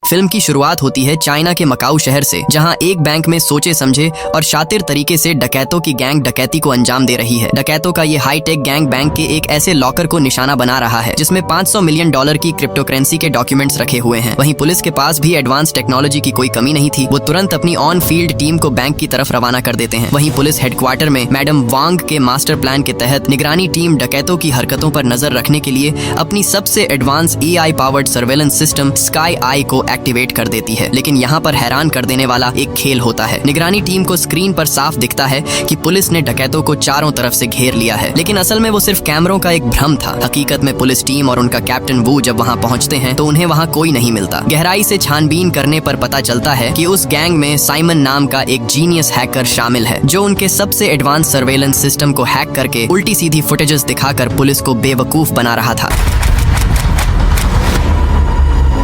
Film की शुरुआत होती है चाइना के मकाऊ शहर से, जहां एक बैंक में सोचे समझे और शातिर तरीके से डकैतों की गैंग डकैती को अंजाम दे रही है। डकैतों का ये हाईटेक गैंग बैंक के एक ऐसे लॉकर को निशाना बना रहा है जिसमें $500 मिलियन की क्रिप्टो करेंसी के डॉक्यूमेंट्स रखे हुए हैं। वहीं पुलिस के पास भी एडवांस टेक्नोलॉजी की कोई कमी नहीं थी। वो तुरंत अपनी ऑन फील्ड टीम को बैंक की तरफ रवाना कर देते हैं। वहीं पुलिस हेडक्वार्टर में मैडम वांग के मास्टर प्लान के तहत निगरानी टीम डकैतों की हरकतों पर नजर रखने के लिए अपनी सबसे advance AI powered surveillance system sky eye को एक्टिवेट कर देती है। लेकिन यहाँ पर हैरान कर देने वाला एक खेल होता है। निगरानी टीम को स्क्रीन पर साफ दिखता है कि पुलिस ने डकैतों को चारों तरफ से घेर लिया है, लेकिन असल में वो सिर्फ कैमरों का एक भ्रम था। हकीकत में पुलिस टीम और उनका कैप्टन वू जब वहाँ पहुँचते हैं तो उन्हें वहाँ कोई नहीं मिलता। गहराई से छानबीन करने पर पता चलता है कि उस गैंग में साइमन नाम का एक जीनियस हैकर शामिल है, जो उनके सबसे एडवांस सर्वेलेंस सिस्टम को हैक करके उल्टी सीधी फुटेजेस दिखाकर पुलिस को बेवकूफ बना रहा था।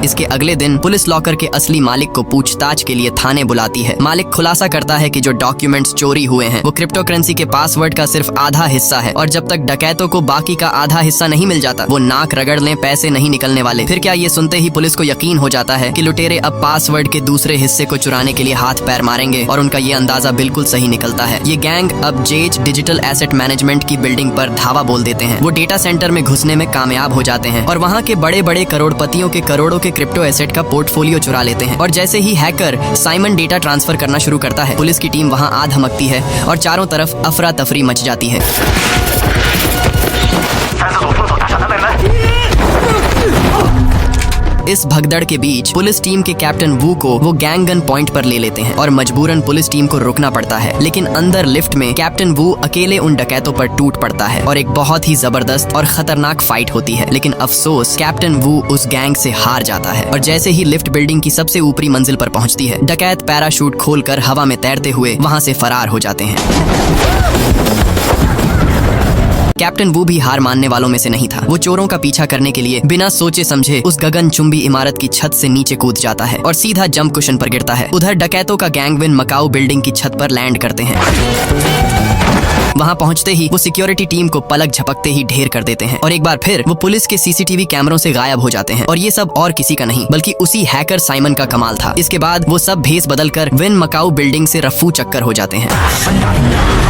इसके अगले दिन पुलिस लॉकर के असली मालिक को पूछताछ के लिए थाने बुलाती है। मालिक खुलासा करता है कि जो डॉक्यूमेंट्स चोरी हुए हैं वो क्रिप्टो करेंसी के पासवर्ड का सिर्फ आधा हिस्सा है, और जब तक डकैतों को बाकी का आधा हिस्सा नहीं मिल जाता वो नाक रगड़ लें, पैसे नहीं निकलने वाले। फिर क्या ये सुनते ही पुलिस को यकीन हो जाता है कि लुटेरे अब पासवर्ड के दूसरे हिस्से को चुराने के लिए हाथ पैर मारेंगे, और उनका ये अंदाजा बिल्कुल सही निकलता है। ये गैंग अब जेज डिजिटल एसेट मैनेजमेंट की बिल्डिंग पर धावा बोल देते हैं। वो डेटा सेंटर में घुसने में कामयाब हो जाते हैं और वहाँ के बड़े बड़े करोड़पतियों के करोड़ों के क्रिप्टो एसेट का पोर्टफोलियो चुरा लेते हैं। और जैसे ही हैकर साइमन डेटा ट्रांसफर करना शुरू करता है, पुलिस की टीम वहां आ धमकती है और चारों तरफ अफरा तफरी मच जाती है। इस भगदड़ के बीच पुलिस टीम के कैप्टन वू को वो गैंग गन पॉइंट पर ले लेते हैं और मजबूरन पुलिस टीम को रुकना पड़ता है। लेकिन अंदर लिफ्ट में कैप्टन वू अकेले उन डकैतों पर टूट पड़ता है और एक बहुत ही जबरदस्त और खतरनाक फाइट होती है। लेकिन अफसोस कैप्टन वू उस गैंग से हार जाता है, और जैसे ही लिफ्ट बिल्डिंग की सबसे ऊपरी मंजिल पर पहुंचती है, डकैत पैराशूट खोलकर हवा में तैरते हुए वहां से फरार हो जाते हैं। कैप्टन वू भी हार मानने वालों में से नहीं था। वो चोरों का पीछा करने के लिए बिना सोचे समझे उस गगनचुंबी इमारत की छत से नीचे कूद जाता है और सीधा जंप कुशन पर गिरता है। उधर डकैतों का गैंगविन मकाऊ बिल्डिंग की छत पर लैंड करते हैं। वहां पहुंचते ही वो सिक्योरिटी टीम को पलक झपकते ही ढेर कर देते हैं और एक बार फिर वो पुलिस के CCTV कैमरों से गायब हो जाते हैं। और ये सब और किसी का नहीं बल्कि उसी हैकर साइमन का कमाल था। इसके बाद वो सब भेस बदलकर विन मकाऊ बिल्डिंग से रफू चक्कर हो जाते हैं।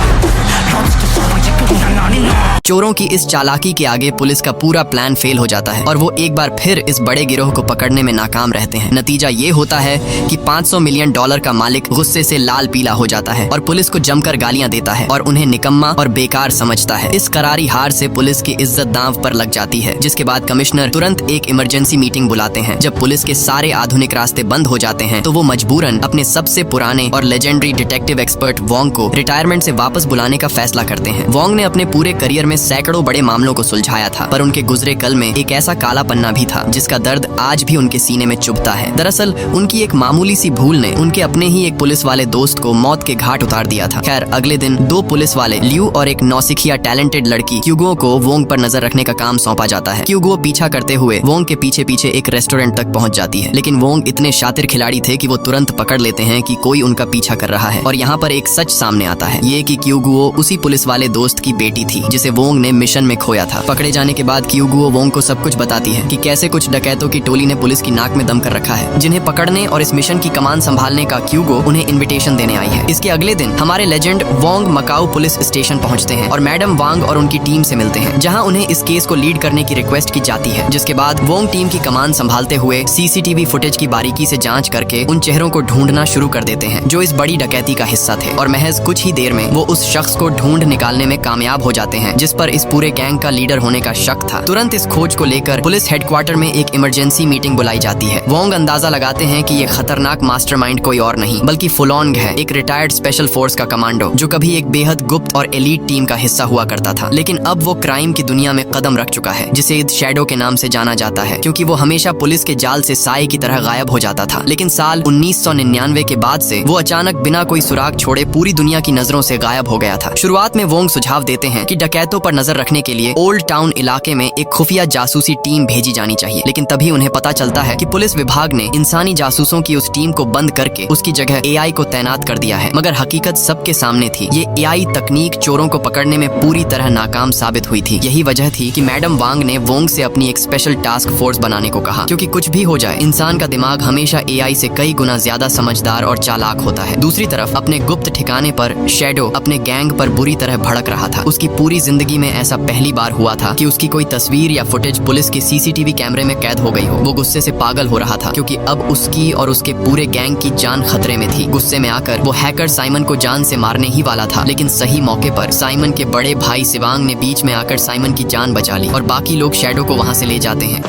चोरों की इस चालाकी के आगे पुलिस का पूरा प्लान फेल हो जाता है और वो एक बार फिर इस बड़े गिरोह को पकड़ने में नाकाम रहते हैं। नतीजा ये होता है कि $500 मिलियन का मालिक गुस्से से लाल पीला हो जाता है और पुलिस को जमकर गालियां देता है और उन्हें निकम्मा और बेकार समझता है। इस करारी हार से पुलिस की इज्जत दांव पर लग जाती है, जिसके बाद कमिश्नर तुरंत एक इमरजेंसी मीटिंग बुलाते हैं। जब पुलिस के सारे आधुनिक रास्ते बंद हो जाते हैं तो वो मजबूरन अपने सबसे पुराने और लेजेंडरी डिटेक्टिव एक्सपर्ट वोंग को रिटायरमेंट से वापस बुलाने का फैसला करते हैं। वोंग ने अपने पूरे करियर में सैकड़ों बड़े मामलों को सुलझाया था, पर उनके गुजरे कल में एक ऐसा काला पन्ना भी था जिसका दर्द आज भी उनके सीने में चुभता है। दरअसल उनकी एक मामूली सी भूल ने उनके अपने ही एक पुलिस वाले दोस्त को मौत के घाट उतार दिया था। खैर अगले दिन 2 पुलिस वाले लियू और एक नौसिखिया टैलेंटेड लड़की क्यूगो को वोंग पर नजर रखने का काम सौंपा जाता है। क्यूगो पीछा करते हुए वोंग के पीछे पीछे एक रेस्टोरेंट तक पहुंच जाती है, लेकिन वोंग इतने शातिर खिलाड़ी थे कि वो तुरंत पकड़ लेते हैं कि कोई उनका पीछा कर रहा है। और यहाँ पर एक सच सामने आता है, ये कि क्यूगो उसी पुलिस वाले दोस्त की बेटी थी जिसे वोंग ने मिशन में खोया था। पकड़े जाने के बाद क्यूगो वोंग को सब कुछ बताती है कि कैसे कुछ डकैतों की टोली ने पुलिस की नाक में दम कर रखा है, जिन्हें पकड़ने और इस मिशन की कमान संभालने का क्यूगो उन्हें इनविटेशन देने आई है। इसके अगले दिन हमारे legend Wong Macau police station पहुंचते हैं और मैडम वांग और उनकी टीम से मिलते हैं, जहां उन्हें इस केस को लीड करने की रिक्वेस्ट की जाती है। जिसके बाद वोंग टीम की कमान संभालते हुए CCTV फुटेज की बारीकी से जांच करके उन चेहरों को ढूंढना शुरू कर देते हैं जो इस बड़ी डकैती का हिस्सा थे, और महज कुछ ही देर में वो उस शख्स को ढूंढ निकालने में कामयाब हो जाते हैं जिस पर इस पूरे गैंग का लीडर होने का शक था। तुरंत इस खोज को लेकर पुलिस हेडक्वार्टर में एक इमरजेंसी मीटिंग बुलाई जाती है। वोंग अंदाजा लगाते हैं कि ये खतरनाक मास्टरमाइंड कोई और नहीं बल्कि फुलॉन्ग है, एक रिटायर्ड स्पेशल फोर्स का कमांडो जो कभी एक बेहद गुप्त और एलीट टीम का हिस्सा हुआ करता था, लेकिन अब वो क्राइम की दुनिया में कदम रख चुका है, जिसे शैडो के नाम से जाना जाता है, क्योंकि वो हमेशा पुलिस के जाल से साए की तरह गायब हो जाता था। लेकिन साल 1999 के बाद से वो अचानक बिना कोई सुराग छोड़े पूरी दुनिया की नजरों से गायब हो गया था। शुरुआत में वोंग सुझाव देते हैं कि डकैतों पर नजर रखने के लिए ओल्ड टाउन इलाके में एक खुफिया जासूसी टीम भेजी जानी चाहिए। लेकिन तभी उन्हें पता चलता है कि पुलिस विभाग ने इंसानी जासूसों की उस टीम को बंद करके उसकी जगह AI को तैनात कर दिया है। मगर हकीकत सबके सामने थी। ये AI तकनीक चोरों को पकड़ने में पूरी तरह नाकाम साबित हुई थी। यही वजह थी कि मैडम वांग ने वोंग से अपनी एक स्पेशल टास्क फोर्स बनाने को कहा, क्योंकि कुछ भी हो जाए इंसान का दिमाग हमेशा AI से कई गुना ज्यादा समझदार और चालाक होता है। दूसरी तरफ अपने गुप्त ठिकाने पर शैडो अपने गैंग पर बुरी तरह भड़क रहा था। उसकी पूरी जिंदगी में ऐसा पहली बार हुआ था कि उसकी कोई तस्वीर या फुटेज पुलिस के CCTV कैमरे में कैद हो गई हो। वो गुस्से से पागल हो रहा था, क्योंकि अब उसकी और उसके पूरे गैंग की जान खतरे में थी। गुस्से में आकर वो हैकर साइमन को जान से मारने ही वाला था, लेकिन सही मौके पर साइमन के बड़े भाई सिवांग ने बीच में आकर साइमन की जान बचा ली और बाकी लोग शैडो को वहाँ से ले जाते हैं।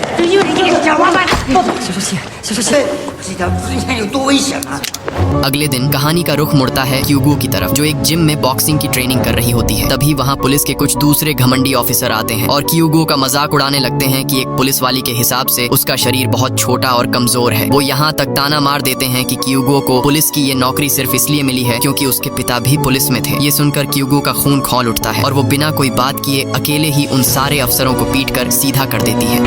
小说线，这条之前有多危险啊！ अगले दिन कहानी का रुख मुड़ता है क्यूगो की तरफ, जो एक जिम में बॉक्सिंग की ट्रेनिंग कर रही होती है। तभी वहाँ पुलिस के कुछ दूसरे घमंडी ऑफिसर आते हैं और क्यूगो का मजाक उड़ाने लगते हैं कि एक पुलिस वाली के हिसाब से उसका शरीर बहुत छोटा और कमजोर है। वो यहाँ तक ताना मार देते हैं कि क्यूगो को पुलिस की ये नौकरी सिर्फ इसलिए मिली है क्योंकि उसके पिता भी पुलिस में थे। ये सुनकर क्यूगो का खून खौल उठता है और वो बिना कोई बात किए अकेले ही उन सारे अफसरों को पीट कर सीधा कर देती है।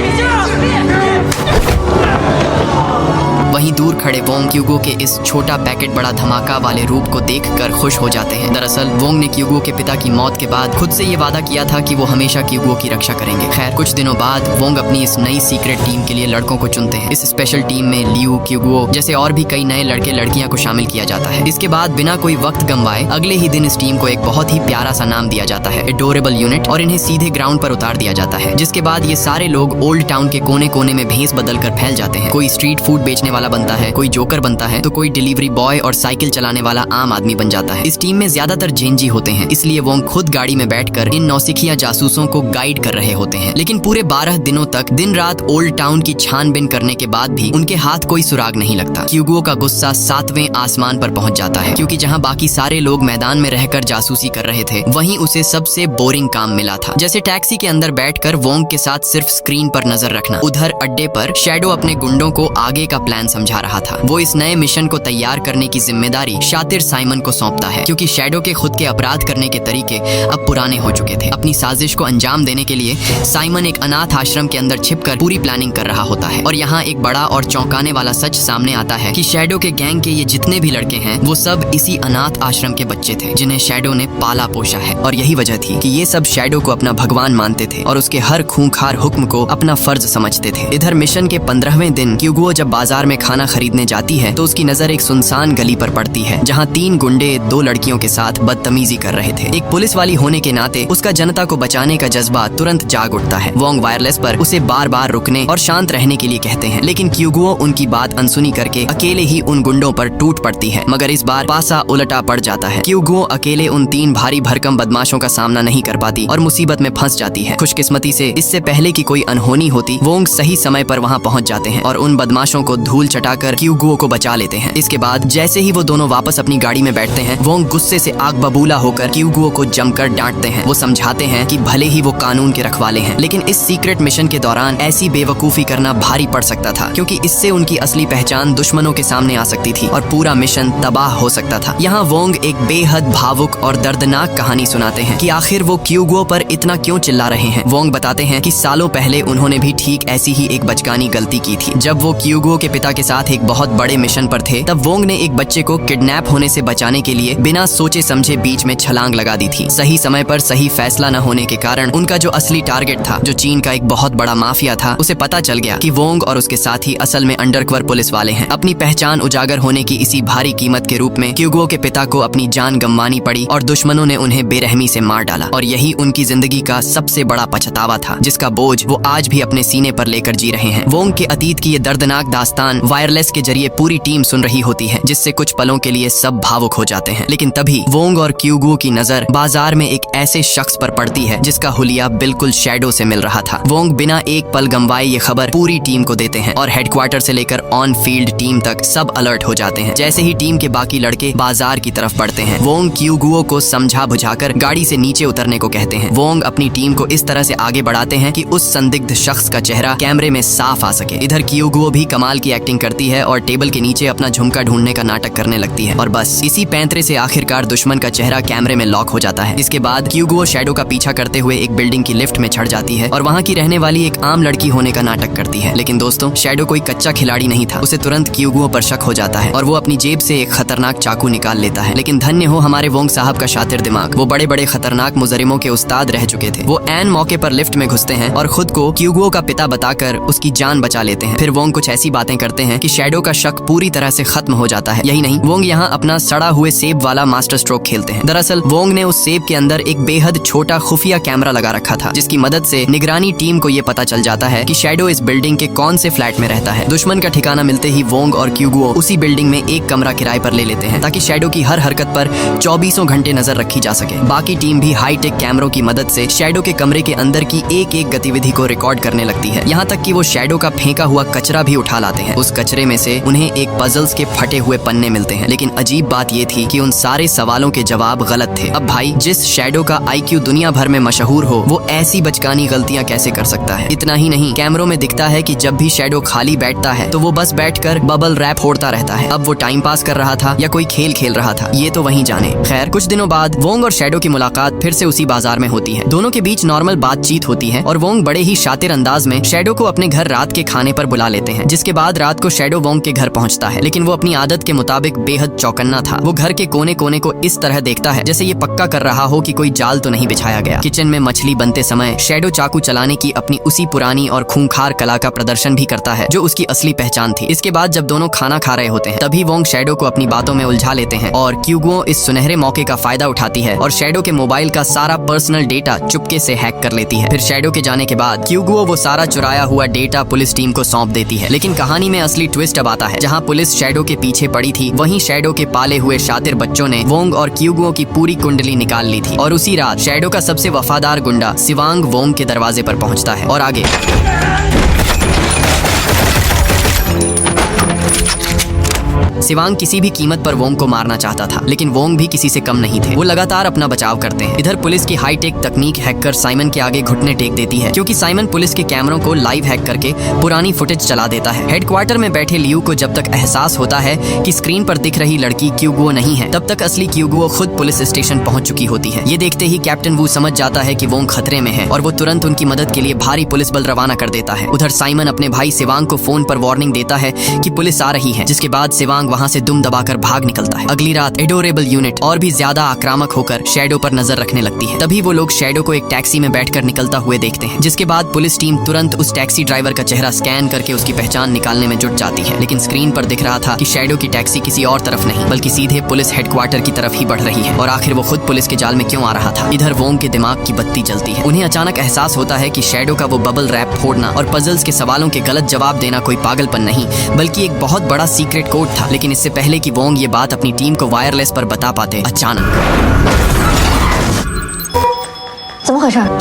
वहीं दूर खड़े वोंग क्यूगो के इस छोटा पैकेट बड़ा धमाका वाले रूप को देखकर खुश हो जाते हैं। दरअसल वोंग ने क्यूगो के पिता की मौत के बाद खुद से ये वादा किया था कि वो हमेशा क्यूगो की रक्षा करेंगे। खैर कुछ दिनों बाद वोंग अपनी इस नई सीक्रेट टीम के लिए लड़कों को चुनते हैं। इस स्पेशल टीम में लियू, क्यूगो जैसे और भी कई नए लड़के लड़कियां को शामिल किया जाता है। इसके बाद बिना कोई वक्त गंवाए अगले ही दिन इस टीम को एक बहुत ही प्यारा सा नाम दिया जाता है, एडोरेबल यूनिट, और इन्हें सीधे ग्राउंड पर उतार दिया जाता है। जिसके बाद ये सारे लोग ओल्ड टाउन के कोने कोने में भेस बदल कर फैल जाते हैं। कोई स्ट्रीट फूड बेचने वाला बनता है, कोई जोकर बनता है, तो कोई डिलीवरी बॉय और साइकिल चलाने वाला आम आदमी बन जाता है। इस टीम में ज्यादातर जेंजी होते हैं, इसलिए वो खुद गाड़ी में बैठकर इन नौसिखिया जासूसों को गाइड कर रहे होते हैं। लेकिन पूरे 12 दिनों तक दिन रात ओल्ड टाउन की छानबीन करने के बाद भी उनके हाथ कोई सुराग नहीं लगता। क्यूगो का गुस्सा 7वें आसमान पर पहुंच जाता है, क्योंकि जहां बाकी सारे लोग मैदान में रहकर जासूसी कर रहे थे, वहीं उसे सबसे बोरिंग काम मिला था, जैसे टैक्सी के अंदर बैठकर वोंग के साथ सिर्फ स्क्रीन पर नजर रखना। उधर अड्डे पर शैडो अपने गुंडों को आगे का प्लान समझा रहा था। वो इस नए मिशन को तैयार करने की जिम्मेदारी शातिर साइमन को सौंपता है, क्योंकि शैडो के खुद के अपराध करने के तरीके अब पुराने हो चुके थे। अपनी साजिश को अंजाम देने के लिए साइमन एक अनाथ आश्रम के अंदर छिपकर पूरी प्लानिंग कर रहा होता है। और यहाँ एक बड़ा और चौंकाने वाला सच सामने आता है कि शैडो के गैंग के ये जितने भी लड़के हैं वो सब इसी अनाथ आश्रम के बच्चे थे, जिन्हें शैडो ने पाला पोषा है। और यही वजह थी कि ये सब शैडो को अपना भगवान मानते थे और उसके हर खूंखार हुक्म को अपना फर्ज समझते थे। इधर मिशन के 15वें दिन क्यूगो जब बाजार में खाना खरीदने जाती है तो उसकी नजर एक सुनसान गली पर पड़ती है, जहां 3 गुंडे 2 लड़कियों के साथ बदतमीजी कर रहे थे। एक पुलिस वाली होने के नाते उसका जनता को बचाने का जज्बा तुरंत जाग उठता है। वोंग वायरलेस पर उसे बार बार रुकने और शांत रहने के लिए कहते हैं, लेकिन क्यूगो उनकी बात अनसुनी करके अकेले ही उन गुंडों पर टूट पड़ती है। मगर इस बार पासा उलटा पड़ जाता है। क्यूगो अकेले उन 3 भारी भरकम बदमाशों का सामना नहीं कर पाती और मुसीबत में फंस जाती है। खुशकिस्मती से इससे पहले कि कोई अनहोनी होती, वोंग सही समय पर वहां पहुंच जाते हैं और उन बदमाशों को धूल चटाकर क्यूगो को बचा लेते हैं। इसके बाद जैसे ही वो दोनों वापस अपनी गाड़ी में बैठते हैं, वोंग गुस्से से आग बबूला होकर क्यूगो को जमकर डांटते हैं। वो समझाते हैं कि भले ही वो कानून के रखवाले हैं, लेकिन इस सीक्रेट मिशन के दौरान ऐसी बेवकूफी करना भारी पड़ सकता था, क्योंकि इससे उनकी असली पहचान दुश्मनों के सामने आ सकती थी और पूरा मिशन तबाह हो सकता था। यहाँ वोंग एक बेहद भावुक और दर्दनाक कहानी सुनाते हैं कि आखिर वो क्यूगो पर इतना क्यों चिल्ला रहे हैं। वोंग बताते हैं कि सालों पहले उन्होंने भी ठीक ऐसी ही एक बचकानी गलती की थी। जब वो क्यूगो के पिता के साथ एक बहुत बड़े मिशन पर थे, तब वोंग ने एक बच्चे को किडनैप होने से बचाने के लिए बिना सोचे समझे बीच में छलांग लगा दी थी। सही समय पर सही फैसला न होने के कारण उनका जो असली टारगेट था, जो चीन का एक बहुत बड़ा माफिया था, उसे पता चल गया कि वोंग और उसके साथी असल में अंडरकवर पुलिस वाले हैं। अपनी पहचान उजागर होने की इसी भारी कीमत के रूप में क्यूगो के पिता को अपनी जान गंवानी पड़ी और दुश्मनों ने उन्हें बेरहमी से मार डाला। और यही उनकी जिंदगी का सबसे बड़ा पछतावा था, जिसका बोझ वो आज भी अपने सीने पर लेकर जी रहे हैं। वोंग के अतीत की ये दर्दनाक दास्तान वायरलेस के जरिए पूरी टीम सुन रही होती है, जिससे कुछ पलों के लिए सब भावुक हो जाते हैं। लेकिन तभी वोंग और क्यूगो की नजर बाजार में एक ऐसे शख्स पर पड़ती है जिसका हुलिया बिल्कुल शैडो से मिल रहा था। वोंग बिना एक पल गंवाए ये खबर पूरी टीम को देते हैं और हेडक्वार्टर से लेकर ऑन फील्ड टीम तक सब अलर्ट हो जाते हैं। जैसे ही टीम के बाकी लड़के बाजार की तरफ बढ़ते हैं, वोंग क्यूगो को समझा बुझाकर गाड़ी से नीचे उतरने को कहते हैं। वोंग अपनी टीम को इस तरह से आगे बढ़ाते हैं कि उस संदिग्ध शख्स का चेहरा कैमरे में साफ आ सके। इधर क्यूगो भी कमाल की एक्टिंग करती जाती है और टेबल के नीचे अपना झुमका ढूंढने का नाटक करने लगती है। और बस इसी पैंतरे से आखिरकार दुश्मन का चेहरा कैमरे में लॉक हो जाता है। इसके बाद क्यूगुओ शैडो का पीछा करते हुए एक बिल्डिंग की लिफ्ट में चढ़ जाती है और वहाँ की रहने वाली एक आम लड़की होने का नाटक करती है। लेकिन दोस्तों, शैडो कोई कच्चा खिलाड़ी नहीं था। उसे तुरंत क्यूगुओ पर शक हो जाता है और वो अपनी जेब से एक खतरनाक चाकू निकाल लेता है। लेकिन धन्य हो हमारे वोंग साहब का शातिर दिमाग, वो बड़े बड़े खतरनाक मुजरिमों के उस्ताद रह चुके थे। वो ऐन मौके पर लिफ्ट में घुसते हैं और खुद को क्यूगुओ का पिता बताकर उसकी जान बचा लेते हैं। फिर वोंग कुछ ऐसी बातें करते हैं कि शैडो का शक पूरी तरह से खत्म हो जाता है। यही नहीं, वोंग यहाँ अपना सड़ा हुए सेब वाला मास्टर स्ट्रोक खेलते हैं। दरअसल वोंग ने उस सेब के अंदर एक बेहद छोटा खुफिया कैमरा लगा रखा था, जिसकी मदद से निगरानी टीम को ये पता चल जाता है कि शैडो इस बिल्डिंग के कौन से फ्लैट में रहता है। दुश्मन का ठिकाना मिलते ही वोंग और क्यूगुओ उसी बिल्डिंग में एक कमरा किराए पर ले लेते हैं ताकि शैडो की हर हरकत पर 24 घंटे नजर रखी जा सके। बाकी टीम भी हाईटेक कैमरों की मदद से शैडो के कमरे के अंदर की एक एक गतिविधि को रिकॉर्ड करने लगती है। यहाँ तक कि वो शैडो का फेंका हुआ कचरा भी उठा लाते हैं। उस कचरे में से उन्हें एक पजल्स के फटे हुए पन्ने मिलते हैं। लेकिन अजीब बात ये थी कि उन सारे सवालों के जवाब गलत थे। अब भाई, जिस शैडो का IQ दुनिया भर में मशहूर हो, वो ऐसी बचकानी गलतियां कैसे कर सकता है? इतना ही नहीं, कैमरों में दिखता है कि जब भी शैडो खाली बैठता है तो वो बस बैठकर बबल रैप फोड़ता रहता है। अब वो टाइम पास कर रहा था या कोई खेल खेल रहा था, ये तो वही जाने। खैर, कुछ दिनों बाद वोंग और शैडो की मुलाकात फिर से उसी बाजार में होती है। दोनों के बीच नॉर्मल बातचीत होती है और वोंग बड़े ही शातिर अंदाज में शैडो को अपने घर रात के खाने पर बुला लेते हैं। जिसके बाद रात को शैडो वोंग के घर पहुंचता है, लेकिन वो अपनी आदत के मुताबिक बेहद चौकन्ना था। वो घर के कोने कोने को इस तरह देखता है जैसे ये पक्का कर रहा हो कि कोई जाल तो नहीं बिछाया गया। किचन में मछली बनते समय शैडो चाकू चलाने की अपनी उसी पुरानी और खूंखार कला का प्रदर्शन भी करता है जो उसकी असली पहचान थी। इसके बाद जब दोनों खाना खा रहे होते हैं, तभी वोंग शैडो को अपनी बातों में उलझा लेते हैं और क्यूगुओ इस सुनहरे मौके का फायदा उठाती है और शैडो के मोबाइल का सारा पर्सनल डेटा चुपके से हैक कर लेती है। फिर शैडो के जाने के बाद क्यूगुओ वो सारा चुराया हुआ डेटा पुलिस टीम को सौंप देती है। लेकिन कहानी में असली ट्विस्ट अब आता है। जहाँ पुलिस शैडो के पीछे पड़ी थी, वहीं शैडो के पाले हुए शातिर बच्चों ने वोंग और क्यूगुओ की पूरी कुंडली निकाल ली थी। और उसी रात शैडो का सबसे वफादार गुंडा सिवांग वोंग के दरवाजे पर पहुंचता है और आगे सिवांग किसी भी कीमत पर वोंग को मारना चाहता था, लेकिन वोंग भी किसी से कम नहीं थे। वो लगातार अपना बचाव करते हैं। इधर पुलिस की हाईटेक तकनीक हैकर साइमन के आगे घुटने टेक देती है, क्योंकि साइमन पुलिस के कैमरों को लाइव हैक करके पुरानी फुटेज चला देता है। हेडक्वार्टर में बैठे लियू को जब तक एहसास होता है कि स्क्रीन पर दिख रही लड़की क्यूगुओ नहीं है, तब तक असली क्यूगुओ खुद पुलिस स्टेशन पहुंच चुकी होती है। ये देखते ही कैप्टन वू समझ जाता है कि वोंग खतरे में है और वो तुरंत उनकी मदद के लिए भारी पुलिस बल रवाना कर देता है। उधर साइमन अपने भाई सिवांग को फोन पर वार्निंग देता है कि पुलिस आ रही है, जिसके बाद सिवांग वहाँ से दुम दबाकर भाग निकलता है। अगली रात एडोरेबल यूनिट और भी ज्यादा आक्रामक होकर शैडो पर नजर रखने लगती है। तभी वो लोग शैडो को एक टैक्सी में बैठकर निकलता हुए देखते हैं, जिसके बाद पुलिस टीम तुरंत उस टैक्सी ड्राइवर का चेहरा स्कैन करके उसकी पहचान निकालने में जुट जाती है। लेकिन स्क्रीन पर दिख रहा था कि शैडो की टैक्सी किसी और तरफ नहीं, बल्कि सीधे पुलिस हेडक्वार्टर की तरफ ही बढ़ रही है। और आखिर वो खुद पुलिस के जाल में क्यों आ रहा था? इधर वोंग के दिमाग की बत्ती जलती है। उन्हें अचानक एहसास होता है कि शैडो का वो बबल रैप फोड़ना और पजल्स के सवालों के गलत जवाब देना कोई पागलपन नहीं, बल्कि एक बहुत बड़ा सीक्रेट कोड था। लेकिन इससे पहले कि वोंग ये बात अपनी टीम को वायरलेस पर बता पाते, अचानक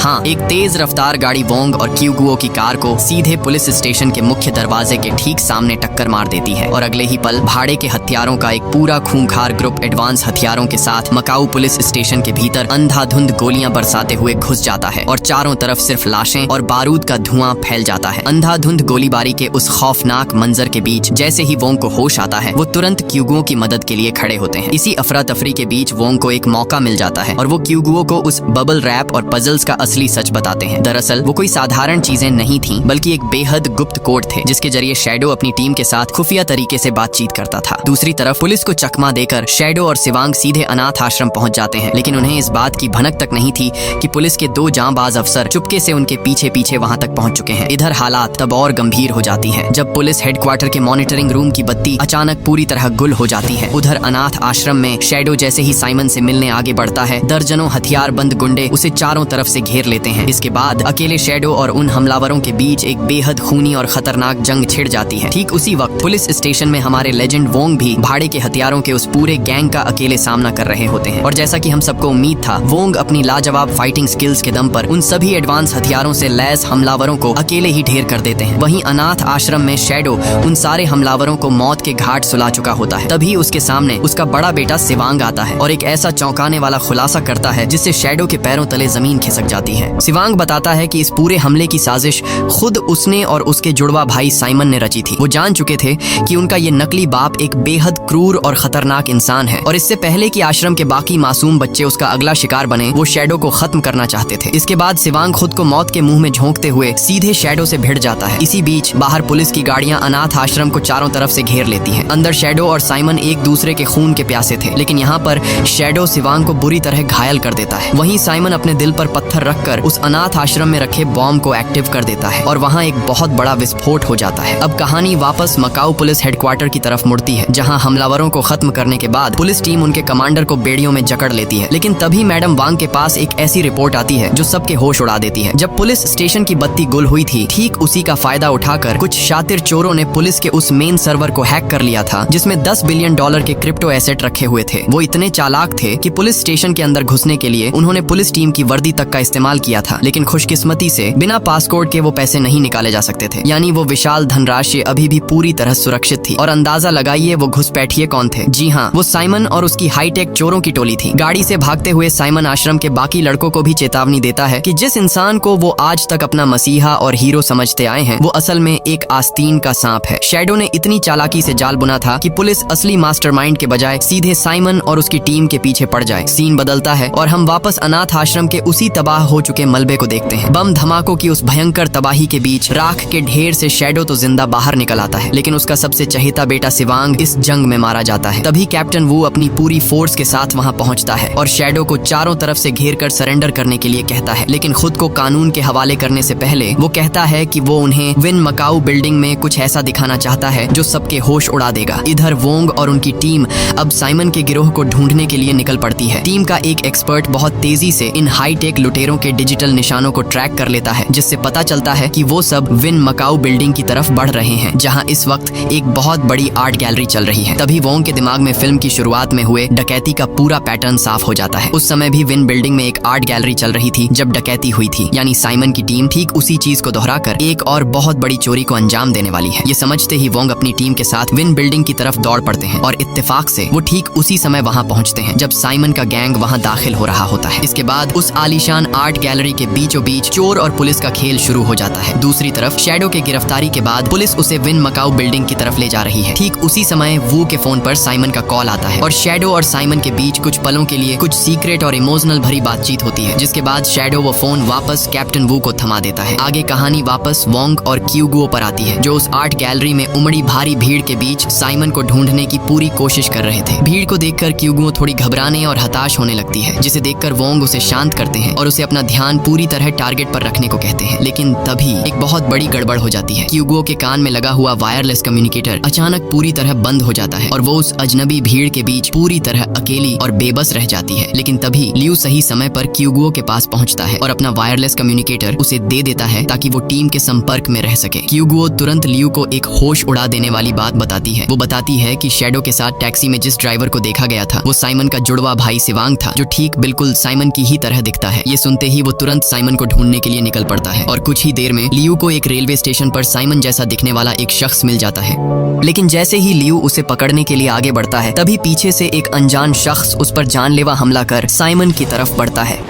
हाँ, एक तेज रफ्तार गाड़ी वोंग और क्यूगुओ की कार को सीधे पुलिस स्टेशन के मुख्य दरवाजे के ठीक सामने टक्कर मार देती है और अगले ही पल भाड़े के हथियारों का एक पूरा खूंखार ग्रुप एडवांस हथियारों के साथ मकाऊ पुलिस स्टेशन के भीतर अंधाधुंध गोलियां बरसाते हुए घुस जाता है और चारों तरफ सिर्फ लाशें और बारूद का धुआं फैल जाता है। अंधाधुंध गोलीबारी के उस खौफनाक मंजर के बीच जैसे ही वोंग को होश आता है, वो तुरंत क्यूगुओ की मदद के लिए खड़े होते हैं। इसी अफरा तफरी के बीच वोंग को एक मौका मिल जाता है और वो क्यूगुओ को उस बबल रैप और पजल्स का असली सच बताते हैं। दरअसल वो कोई साधारण चीजें नहीं थीं, बल्कि एक बेहद गुप्त कोड थे, जिसके जरिए शैडो अपनी टीम के साथ खुफिया तरीके से बातचीत करता था। दूसरी तरफ पुलिस को चकमा देकर शैडो और सिवांग सीधे अनाथ आश्रम पहुंच जाते हैं, लेकिन उन्हें इस बात की भनक तक नहीं थी कि पुलिस के 2 जांबाज अफसर चुपके से उनके पीछे पीछे वहां तक पहुंच चुके हैं। इधर हालात तब और गंभीर हो जाती है जब पुलिस हेडक्वार्टर के मॉनिटरिंग रूम की बत्ती अचानक पूरी तरह गुल हो जाती है। उधर अनाथ आश्रम में शैडो जैसे ही साइमन से मिलने आगे बढ़ता है, दर्जनों हथियारबंद गुंडे उसे चारों तरफ से घेर लेते हैं। इसके बाद अकेले शैडो और उन हमलावरों के बीच एक बेहद खूनी और खतरनाक जंग छिड़ जाती है। ठीक उसी वक्त पुलिस स्टेशन में हमारे लेजेंड वोंग भी भाड़े के हथियारों के उस पूरे गैंग का अकेले सामना कर रहे होते हैं। और जैसा कि हम सबको उम्मीद था, वोंग अपनी लाजवाब फाइटिंग स्किल्स के दम पर उन सभी एडवांस हथियारों से लैस हमलावरों को अकेले ही ढेर कर देते हैं। वहीं अनाथ आश्रम में शैडो उन सारे हमलावरों को मौत के घाट सुला चुका होता है। तभी उसके सामने उसका बड़ा बेटा सिवांग आता है और एक ऐसा चौंकाने वाला खुलासा करता है जिससे शैडो के पैरों तले जमीन खिसक खिसक जाती है। सिवांग बताता है कि इस पूरे हमले की साजिश खुद उसने और उसके जुड़वा भाई साइमन ने रची थी। वो जान चुके थे कि उनका ये नकली बाप एक बेहद क्रूर और खतरनाक इंसान है और इससे पहले कि आश्रम के बाकी मासूम बच्चे उसका अगला शिकार बने, वो शैडो को खत्म करना चाहते थे। इसके बाद सिवांग खुद को मौत के मुंह में झोंकते हुए सीधे शैडो से भिड़ जाता है। इसी बीच बाहर पुलिस की गाड़ियां अनाथ आश्रम को चारों तरफ से घेर लेती हैं। अंदर शैडो और साइमन एक दूसरे के खून के प्यासे थे, लेकिन यहाँ पर शैडो सिवांग को बुरी तरह घायल कर देता है। वहीं साइमन अपने दिल पर पत्थर रखकर उस अनाथ आश्रम में रखे बॉम्ब को एक्टिव कर देता है और वहाँ एक बहुत बड़ा विस्फोट हो जाता है। अब कहानी वापस मकाऊ पुलिस हेडक्वार्टर की तरफ मुड़ती है, जहाँ हमलावरों को खत्म करने के बाद पुलिस टीम उनके कमांडर को बेड़ियों में जकड़ लेती है। लेकिन तभी मैडम वांग के पास एक ऐसी रिपोर्ट आती है जो सबके होश उड़ा देती है। जब पुलिस स्टेशन की बत्ती गुल हुई थी, ठीक उसी का फायदा उठाकर कुछ शातिर चोरों ने पुलिस के उस मेन सर्वर को हैक कर लिया था, जिसमें $10 बिलियन के क्रिप्टो एसेट रखे हुए थे। वो इतने चालाक थे कि पुलिस स्टेशन के अंदर घुसने के लिए उन्होंने पुलिस टीम की वर्दी तक का इस्तेमाल किया था, लेकिन खुशकिस्मती से बिना पासकोड के वो पैसे नहीं निकाले जा सकते थे। यानी वो विशाल धनराशि अभी भी पूरी तरह सुरक्षित थी। और अंदाजा लगाइए वो घुसपैठिए कौन थे। जी हाँ, वो साइमन और उसकी हाईटेक चोरों की टोली थी। गाड़ी से भागते हुए साइमन आश्रम के बाकी लड़कों को भी चेतावनी देता है कि जिस इंसान को वो आज तक अपना मसीहा और हीरो समझते आए हैं, वो असल में एक आस्तीन का सांप है। शैडो ने इतनी चालाकी से जाल बुना था कि पुलिस असली मास्टरमाइंड के बजाय सीधे साइमन और उसकी टीम के पीछे पड़ जाए। सीन बदलता है और हम वापस अनाथ आश्रम के उसी तबाह हो चुके मलबे को देखते हैं। बम धमाकों की उस भयंकर तबाही के बीच राख के ढेर से शैडो तो जिंदा बाहर निकल आता है, लेकिन उसका सबसे चहेता बेटा सिवांग इस जंग में मारा जाता है। तभी कैप्टन वू अपनी पूरी फोर्स के साथ वहां पहुंचता है और शैडो को चारों तरफ से घेर कर सरेंडर करने के लिए कहता है, लेकिन खुद को कानून के हवाले करने से पहले वो कहता है कि वो उन्हें विन मकाऊ बिल्डिंग में कुछ ऐसा दिखाना चाहता है जो सबके होश उड़ा देगा। इधर वोंग और उनकी टीम अब साइमन के गिरोह को ढूंढने के लिए निकल पड़ती है। टीम का एक एक्सपर्ट बहुत तेजी से इन हाईटेक लुटेरों के डिजिटल निशानों को ट्रैक कर लेता है, जिससे पता चलता है कि वो सब विन मकाऊ बिल्डिंग की तरफ बढ़ रहे हैं, जहां इस वक्त एक बहुत बड़ी आर्ट गैलरी चल रही है। तभी वोंग के दिमाग में फिल्म की शुरुआत में हुए डकैती का पूरा पैटर्न साफ हो जाता है। उस समय भी विन बिल्डिंग में एक आर्ट गैलरी चल रही थी जब डकैती हुई थी, यानी साइमन की टीम ठीक उसी चीज को दोहराकर एक और बहुत बड़ी चोरी को अंजाम देने वाली है। ये समझते ही वोंग अपनी टीम के साथ विन बिल्डिंग की तरफ दौड़ पड़ते हैं और इत्तेफाक से वो ठीक उसी समय वहां पहुंचते हैं जब साइमन का गैंग वहां दाखिल हो रहा होता है। इसके बाद उस आलीशान आर्ट गैलरी के बीचों बीच चोर और पुलिस का खेल शुरू हो जाता है। दूसरी तरफ शैडो के गिरफ्तारी के बाद पुलिस उसे विन मकाऊ बिल्डिंग की तरफ ले जा रही है। ठीक उसी समय वू के फोन पर साइमन का कॉल आता है और शैडो और साइमन के बीच कुछ पलों के लिए कुछ सीक्रेट और इमोशनल भरी बातचीत होती है, जिसके बाद शैडो वो फोन वापस कैप्टन वू को थमा देता है। आगे कहानी वापस वोंग और क्यूगुओ पर आती है, जो उस आर्ट गैलरी में उमड़ी भारी भीड़ के बीच साइमन को ढूंढने की पूरी कोशिश कर रहे थे। भीड़ को देखकर क्यूगुओ थोड़ी घबराने और हताश होने लगती है, जिसे देखकर वोंग उसे शांत करते हैं और उसे अपना ध्यान पूरी तरह टारगेट पर रखने को कहते हैं। लेकिन तभी एक बहुत बड़ी गड़बड़ हो जाती है। क्यूगुओ के कान में लगा हुआ वायरलेस कम्युनिकेटर अचानक पूरी तरह बंद हो जाता है और वो उस अजनबी भीड़ के बीच पूरी तरह अकेली और बेबस रह जाती है। लेकिन तभी लियू सही समय पर क्यूगुओ के पास पहुंचता है और अपना वायरलेस कम्युनिकेटर उसे दे देता है ताकि वो टीम के संपर्क में रह सके। क्यूगुओ तुरंत लियू को एक होश उड़ा देने वाली बात बताती है। वो बताती है कि शैडो के साथ टैक्सी में जिस ड्राइवर को देखा गया था वो साइमन का जुड़वा भाई सिवांग था, जो ठीक बिल्कुल साइमन की ही तरह दिखता है। ये सुनते ही वो तुरंत साइमन को ढूंढने के लिए निकल पड़ता है और कुछ ही देर में लियू को एक रेलवे स्टेशन पर साइमन जैसा दिखने वाला एक शख्स मिल जाता है। लेकिन जैसे ही लियू उसे पकड़ने के लिए आगे बढ़ता है, तभी पीछे से एक अनजान शख्स उस पर जानलेवा हमला कर साइमन की तरफ बढ़ता है।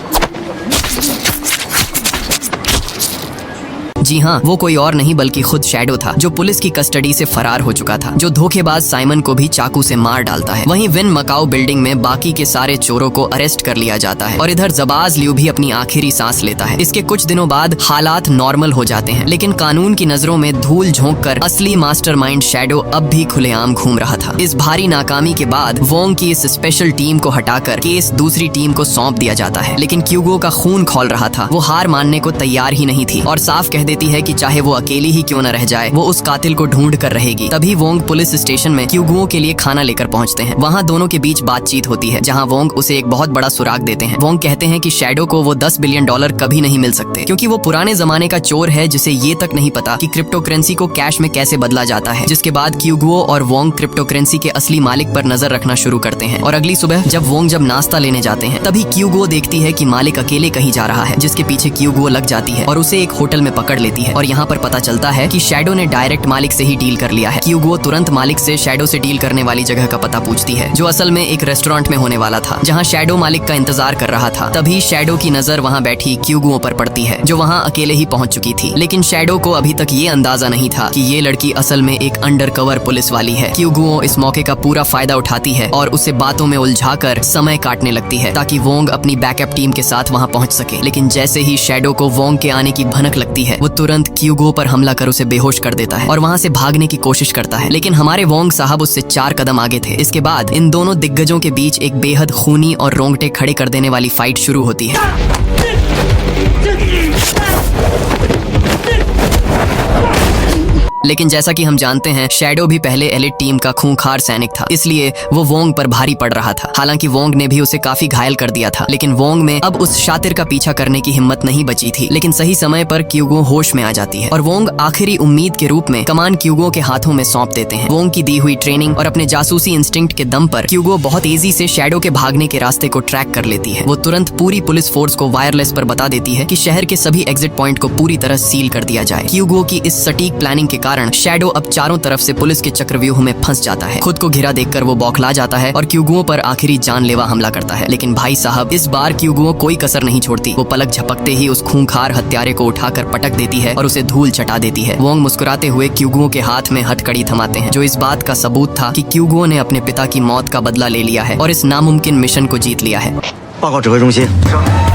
जी हाँ, वो कोई और नहीं बल्कि खुद शैडो था, जो पुलिस की कस्टडी से फरार हो चुका था, जो धोखेबाज साइमन को भी चाकू से मार डालता है। वहीं विन मकाऊ बिल्डिंग में बाकी के सारे चोरों को अरेस्ट कर लिया जाता है और इधर जबाज लियू भी अपनी आखिरी सांस लेता है। इसके कुछ दिनों बाद हालात नॉर्मल हो जाते हैं, लेकिन कानून की नजरों में धूल झोंककर असली मास्टरमाइंड शैडो अब भी खुलेआम घूम रहा था। इस भारी नाकामी के बाद वोंग की इस स्पेशल टीम को हटाकर केस दूसरी टीम को सौंप दिया जाता है, लेकिन क्यूगो का खून खौल रहा था। वो हार मानने को तैयार ही नहीं थी और साफ कह देती है कि चाहे वो अकेली ही क्यों न रह जाए, वो उस कातिल को ढूंढ कर रहेगी। तभी वोंग पुलिस स्टेशन में क्यूगुओ के लिए खाना लेकर पहुंचते हैं। वहाँ दोनों के बीच बातचीत होती है, जहाँ वोंग उसे एक बहुत बड़ा सुराग देते हैं। वोंग कहते हैं कि शैडो को वो $10 बिलियन कभी नहीं मिल सकते, क्योंकि वो पुराने जमाने का चोर है जिसे ये तक नहीं पता कि क्रिप्टो करेंसी को कैश में कैसे बदला जाता है। जिसके बाद क्यूगुओ और वोंग क्रिप्टो करेंसी के असली मालिक पर नजर रखना शुरू करते हैं और अगली सुबह जब वोंग नाश्ता लेने जाते हैं, तभी क्यूगुओ देखती है कि मालिक अकेले कहीं जा रहा है, जिसके पीछे क्यूगुओ लग जाती है और उसे एक होटल में पकड़ लेती देती है और यहाँ पर पता चलता है कि शैडो ने डायरेक्ट मालिक से ही डील कर लिया है। क्यूगो तुरंत मालिक से शैडो से डील करने वाली जगह का पता पूछती है, जो असल में एक रेस्टोरेंट में होने वाला था, जहाँ शैडो मालिक का इंतजार कर रहा था। तभी शैडो की नजर वहाँ बैठी क्यूगो पर पड़ती है, जो वहाँ अकेले ही पहुँच चुकी थी। लेकिन शैडो को अभी तक ये अंदाजा नहीं था कि ये लड़की असल में एक अंडरकवर पुलिस वाली है। क्यूगो इस मौके का पूरा फायदा उठाती है और उसे बातों में उलझाकर समय काटने लगती है ताकि वोंग अपनी बैकअप टीम के साथ वहाँ पहुँच सके। लेकिन जैसे ही शैडो को वोंग के आने की भनक लगती है, वो तुरंत क्यूगो पर हमला कर उसे बेहोश कर देता है और वहाँ से भागने की कोशिश करता है। लेकिन हमारे वोंग साहब उससे 4 कदम आगे थे। इसके बाद इन दोनों दिग्गजों के बीच एक बेहद खूनी और रोंगटे खड़े कर देने वाली फाइट शुरू होती है। लेकिन जैसा कि हम जानते हैं, शैडो भी पहले एलिट टीम का खूंखार सैनिक था, इसलिए वो वोंग पर भारी पड़ रहा था। हालांकि वोंग ने भी उसे काफी घायल कर दिया था, लेकिन वोंग में अब उस शातिर का पीछा करने की हिम्मत नहीं बची थी। लेकिन सही समय पर क्यूगो होश में आ जाती है और वोंग आखिरी उम्मीद के रूप में कमान क्यूगो के हाथों में सौंप देते हैं। वोंग की दी हुई ट्रेनिंग और अपने जासूसी इंस्टिंक्ट के दम पर क्यूगो बहुत तेजी से शैडो के भागने के रास्ते को ट्रैक कर लेती है। वो तुरंत पूरी पुलिस फोर्स को वायरलेस पर बता देती है कि शहर के सभी एग्जिट पॉइंट को पूरी तरह सील कर दिया जाए। क्यूगो की इस सटीक प्लानिंग के कारण शैडो अब चारों तरफ से पुलिस के चक्रव्यूह में फंस जाता है। खुद को घिरा देखकर वो बौखला जाता है और क्यूगो पर आखिरी जानलेवा हमला करता है। लेकिन भाई साहब, इस बार क्यूगो कोई कसर नहीं छोड़ती। वो पलक झपकते ही उस खूंखार हत्यारे को उठाकर पटक देती है और उसे धूल चटा देती है। वोंग मुस्कुराते हुए क्यूगो के हाथ में हथकड़ी थमाते हैं, जो इस बात का सबूत था कि क्यूगो ने अपने पिता की मौत का बदला ले लिया है और इस नामुमकिन मिशन को जीत लिया है। 报告指挥中心。